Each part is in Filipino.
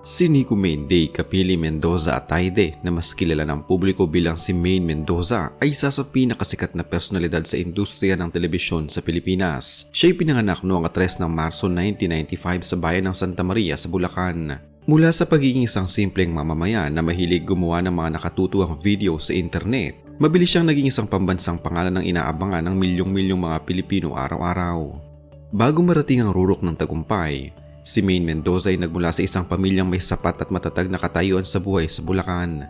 Si Nico Main Day Capili Mendoza Ataide, na mas kilala ng publiko bilang si Main Mendoza, ay isa sa pinakasikat na personalidad sa industriya ng telebisyon sa Pilipinas. Siya ay pinanganak noong 3 ng Marso 1995 sa bayan ng Santa Maria sa Bulacan. Mula sa pagiging isang simpleng mamamayan na mahilig gumawa ng mga nakatutuwang video sa internet, mabilis siyang naging isang pambansang pangalan ng inaabangan ng milyong-milyong mga Pilipino araw-araw. Bago marating ang rurok ng tagumpay, si Main Mendoza ay nagmula sa isang pamilyang may sapat at matatag na katayuan sa buhay sa Bulacan.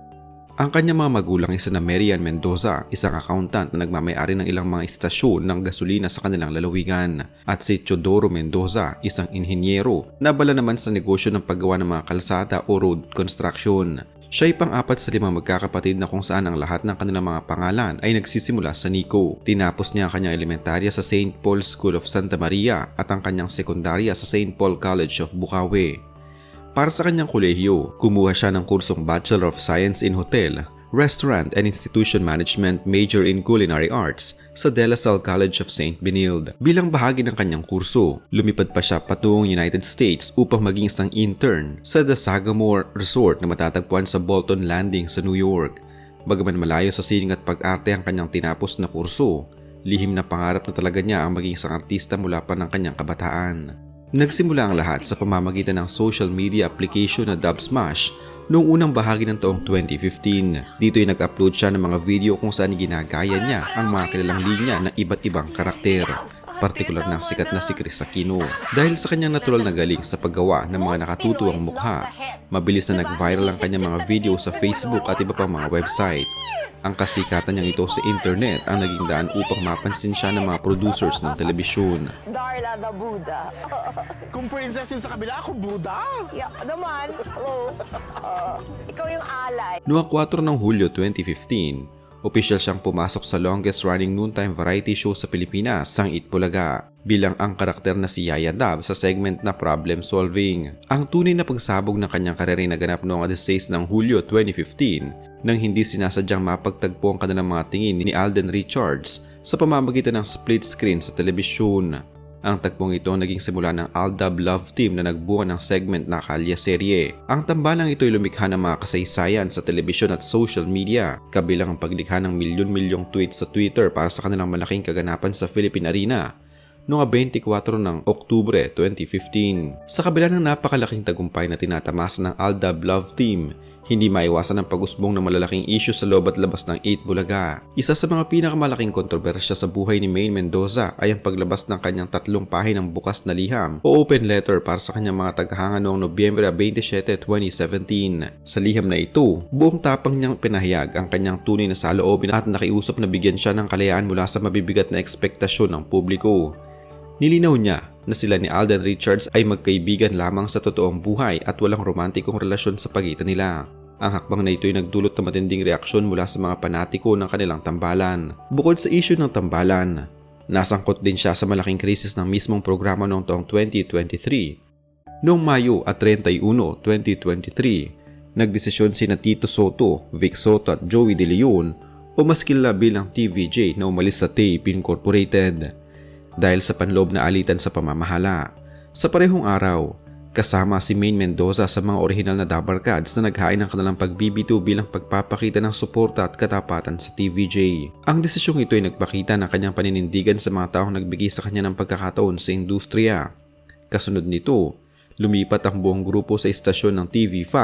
Ang kanyang mga magulang ay sina Marian Mendoza, isang accountant na nagmamay-ari ng ilang mga istasyon ng gasolina sa kanilang lalawigan, at si Teodoro Mendoza, isang inhinyero na abala naman sa negosyo ng paggawa ng mga kalsada o road construction. Siya ay pang-apat sa 5 magkakapatid na kung saan ang lahat ng kanilang mga pangalan ay nagsisimula sa Nico. Tinapos niya ang kanyang elementarya sa St. Paul School of Santa Maria at ang kanyang sekundarya sa St. Paul College of Bukawi. Para sa kanyang kolehiyo, kumuha siya ng kursong Bachelor of Science in Hotel, Restaurant and Institution Management major in Culinary Arts sa De La Salle College of St. Benilde. Bilang bahagi ng kanyang kurso, lumipad pa siya patungong United States upang maging isang intern sa The Sagamore Resort na matatagpuan sa Bolton Landing sa New York. Bagaman malayo sa sining at pag-arte ang kanyang tinapos na kurso, lihim na pangarap na talaga niya ang maging isang artista mula pa ng kanyang kabataan. Nagsimula ang lahat sa pamamagitan ng social media application na Dubsmash noong unang bahagi ng taong 2015. Dito ay nag-upload siya ng mga video kung saan ginagaya niya ang mga kilalang linya ng iba't ibang karakter, partikular na sikat na si Chris Aquino. Dahil sa kanyang natural na galing sa paggawa ng mga nakatutuwang mukha, mabilis na nag-viral ang kanyang mga video sa Facebook at iba pang mga website. Ang kasikatan niyang ito sa internet ang naging daan upang mapansin siya ng mga producers ng telebisyon. Darla the Buddha. Kung princess yung sa kabila, ako Buddha. Yeah, naman. Hello. Ikaw yung alay. Noong 4 ng Hulyo 2015, opisyal siyang pumasok sa longest running noontime variety show sa Pilipinas, Sang Itbulaga, bilang ang karakter na si Yaya Dab sa segment na Problem Solving. Ang tunay na pagsabog ng kanyang karera ay naganap noong 16 ng Hulyo 2015 nang hindi sinasadyang mapagtagpo ang kanilang mga tingin ni Alden Richards sa pamamagitan ng split screen sa telebisyon. Ang tagpong ito naging simula ng Aldab Love Team na nagbuo ng segment na Kalya Serye. Ang tambalang ito ay lumikha ng mga kasaysayan sa telebisyon at social media, kabilang ang paglikha ng milyon-milyong tweets sa Twitter para sa kanilang malaking kaganapan sa Philippine Arena noong 24 ng Oktubre 2015. Sa kabila ng napakalaking tagumpay na tinatamasa ng Aldab Love Team, hindi maiwasan ang pag-usbong ng malalaking issue sa loob at labas ng Itbulaga. Isa sa mga pinakamalaking kontrobersya sa buhay ni Main Mendoza ay ang paglabas ng kanyang 3 pahinang bukas na liham o open letter para sa kanyang mga tagahanga noong Nobyembre 27, 2017. Sa liham na ito, buong tapang niyang pinahayag ang kanyang tunay na saloobin at nakiusap na bigyan siya ng kalayaan mula sa mabibigat na ekspektasyon ng publiko. Nilinaw niya na sila ni Alden Richards ay magkaibigan lamang sa totoong buhay at walang romantikong relasyon sa pagitan nila. Ang hakbang na ito ay nagdulot ng matinding reaksyon mula sa mga panatiko ng kanilang tambalan. Bukod sa issue ng tambalan, nasangkot din siya sa malaking krisis ng mismong programa noong taong 2023. Noong Mayo at 31, 2023, nagdesisyon sina Tito Soto, Vic Soto at Joey De Leon o mas kilala bilang TVJ na umalis sa TAPE Incorporated dahil sa panloob na alitan sa pamamahala. Sa parehong araw, kasama si Main Mendoza sa mga orihinal na dabarkads na naghain ng kanilang pagbibito bilang pagpapakita ng suporta at katapatan sa TVJ. Ang desisyong ito ay nagpakita ng kanyang paninindigan sa mga taong nagbigay sa kanya ng pagkakataon sa industriya. Kasunod nito, lumipat ang buong grupo sa istasyon ng TV5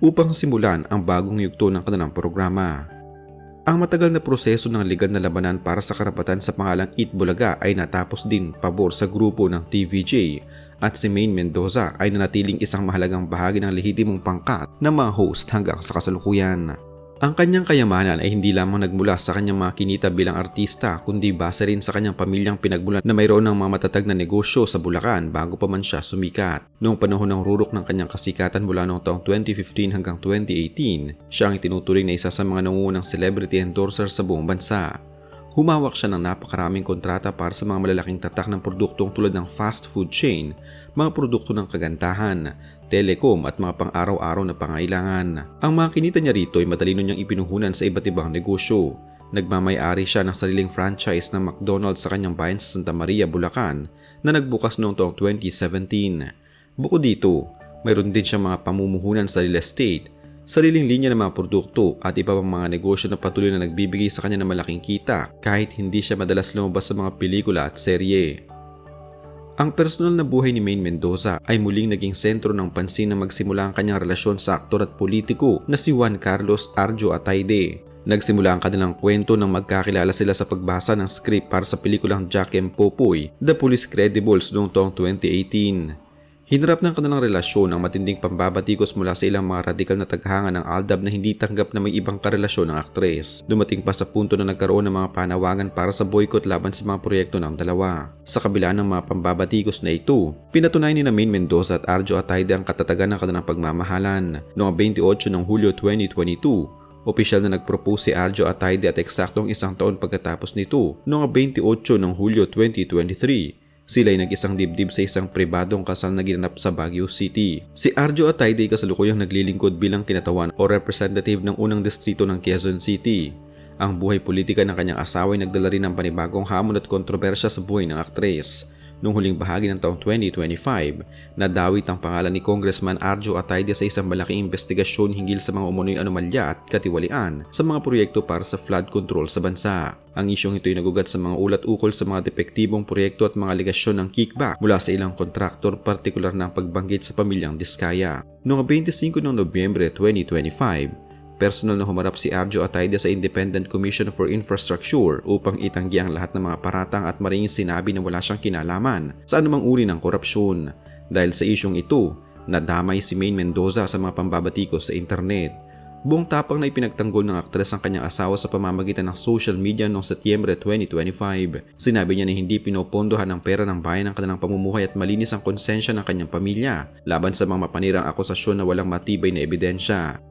upang simulan ang bagong yugto ng kanilang programa. Ang matagal na proseso ng legal na labanan para sa karapatan sa pangalang Itbulaga ay natapos din pabor sa grupo ng TVJ at si Main Mendoza ay nanatiling isang mahalagang bahagi ng lehitimong pangkat na mga host hanggang sa kasalukuyan. Ang kanyang kayamanan ay hindi lamang nagmula sa kanyang mga kinita bilang artista kundi base rin sa kanyang pamilyang pinagmulan na mayroon ng mga matatag na negosyo sa Bulacan bago pa man siya sumikat. Noong panahon ng rurok ng kanyang kasikatan mula noong taong 2015 hanggang 2018, siya ang itinuturing na isa sa mga nangungunang celebrity endorser sa buong bansa. Humawak siya ng napakaraming kontrata para sa mga malalaking tatak ng produktong tulad ng fast food chain, mga produkto ng kagandahan, telecom at mga pang-araw-araw na pangailangan. Ang mga kinita niya rito ay matalino niyang ipinuhunan sa iba't ibang negosyo. Nagmamay-ari siya ng sariling franchise ng McDonald's sa kanyang bayan sa Santa Maria, Bulacan na nagbukas noong taong 2017. Bukod dito, Mayroon din siyang mga pamumuhunan sa real estate, sariling linya ng mga produkto at iba pang mga negosyo na patuloy na nagbibigay sa kanya ng malaking kita kahit hindi siya madalas lumabas sa mga pelikula at serye. Ang personal na buhay ni Maine Mendoza ay muling naging sentro ng pansin na magsimula ang kanyang relasyon sa aktor at politiko na si Juan Carlos Arjo Atayde. Nagsimula ang kanilang kwento nang magkakilala sila sa pagbasa ng script para sa pelikulang Jack and Popoy, The Police Credibles noong taong 2018. Hinarap ng kanilang relasyon ang matinding pambabatikos mula sa ilang mga radikal na taghanga ng Aldab na hindi tanggap na may ibang karelasyon ng aktres. Dumating pa sa punto na nagkaroon ng mga panawagan para sa boycott laban sa mga proyekto ng dalawa. Sa kabila ng mga pambabatikos na ito, pinatunayan ni Maine Mendoza at Arjo Atayde ang katatagan ng kanilang pagmamahalan. Noong 28 ng Hulyo 2022, opisyal na nagpropose si Arjo Atayde at eksaktong isang taon pagkatapos nito, noong 28 ng Hulyo 2023, sila ay nag-isang dibdib sa isang pribadong kasal na ginanap sa Baguio City. Si Arjo Atayde ay kasalukuyang naglilingkod bilang kinatawan o representative ng unang distrito ng Quezon City. Ang buhay politika ng kanyang asawa ay nagdala rin ng panibagong hamon at kontrobersya sa buhay ng aktres. Noong huling bahagi ng taong 2025, nadawit ang pangalan ni Congressman Arjo Atayde sa isang malaking investigasyon hinggil sa mga umunoy anomalya at katiwalian sa mga proyekto para sa flood control sa bansa. Ang isyong ito ay nagugat sa mga ulat ukol sa mga depektibong proyekto at mga aligasyon ng kickback mula sa ilang kontraktor, partikular na ang pagbanggit sa pamilyang Diskaya. Noong 25 ng Nobyembre 2025, personal na humarap si Arjo Atayde sa Independent Commission for Infrastructure upang itanggi ang lahat ng mga paratang at maringing sinabi na wala siyang kinalaman sa anumang uri ng korupsyon. Dahil sa isyong ito, nadamay si Maine Mendoza sa mga pambabatikos sa internet. Buong tapang na ipinagtanggol ng aktres ang kanyang asawa sa pamamagitan ng social media noong Setyembre 2025. Sinabi niya na hindi pinopondohan ng pera ng bayan ang kanilang pamumuhay at malinis ang konsensya ng kanyang pamilya laban sa mga mapanirang akusasyon na walang matibay na ebidensya.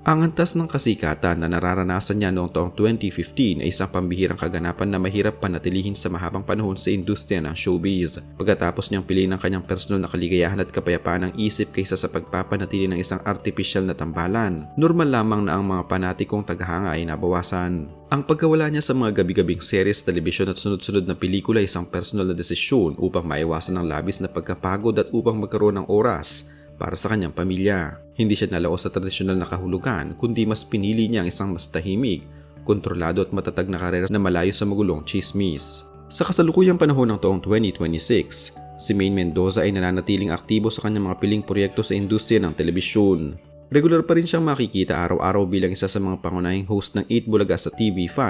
Ang antas ng kasikatan na nararanasan niya noong taong 2015 ay isang pambihirang kaganapan na mahirap panatilihin sa mahabang panahon sa industriya ng showbiz. Pagkatapos niyang piliin ang kanyang personal na kaligayahan at kapayapaan ng isip kaysa sa pagpapanatili ng isang artificial na tambalan, normal lamang na ang mga panatikong taghanga ay nabawasan. Ang pagkawala niya sa mga gabi-gabing series, telebisyon at sunod-sunod na pelikula ay isang personal na desisyon upang maiwasan ang labis na pagkapagod at upang magkaroon ng oras para sa kanyang pamilya. Hindi siya nalaos sa tradisyonal na kahulugan, kundi mas pinili niya ang isang mas tahimik, kontrolado at matatag na karera na malayo sa magulong chismis. Sa kasalukuyang panahon ng taong 2026, si Maine Mendoza ay nananatiling aktibo sa kanyang mga piling proyekto sa industriya ng telebisyon. Regular pa rin siyang makikita araw-araw bilang isa sa mga pangunahing host ng 8 Bulaga sa TV5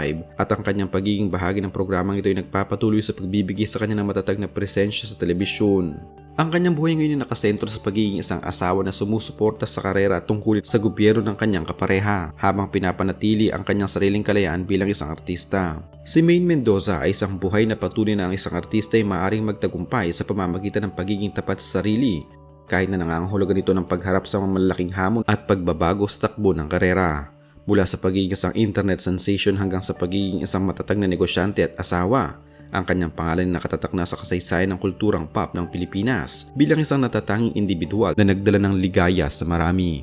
at ang kanyang pagiging bahagi ng programang ito ay nagpapatuloy sa pagbibigay sa kanya ng matatag na presensya sa telebisyon. Ang kanyang buhay ngayon ay nakasentro sa pagiging isang asawa na sumusuporta sa karera at tungkulin sa gobyerno ng kanyang kapareha habang pinapanatili ang kanyang sariling kalayaan bilang isang artista. Si Maine Mendoza ay isang buhay na patunay na ang isang artista ay maaaring magtagumpay sa pamamagitan ng pagiging tapat sa sarili kahit na nangangahulugan ito ng pagharap sa mga malalaking hamon at pagbabago sa takbo ng karera. Mula sa pagiging isang internet sensation hanggang sa pagiging isang matatag na negosyante at asawa, ang kanyang pangalan ay nakatatak na sa kasaysayan ng kulturang pop ng Pilipinas bilang isang natatanging individual na nagdala ng ligaya sa marami.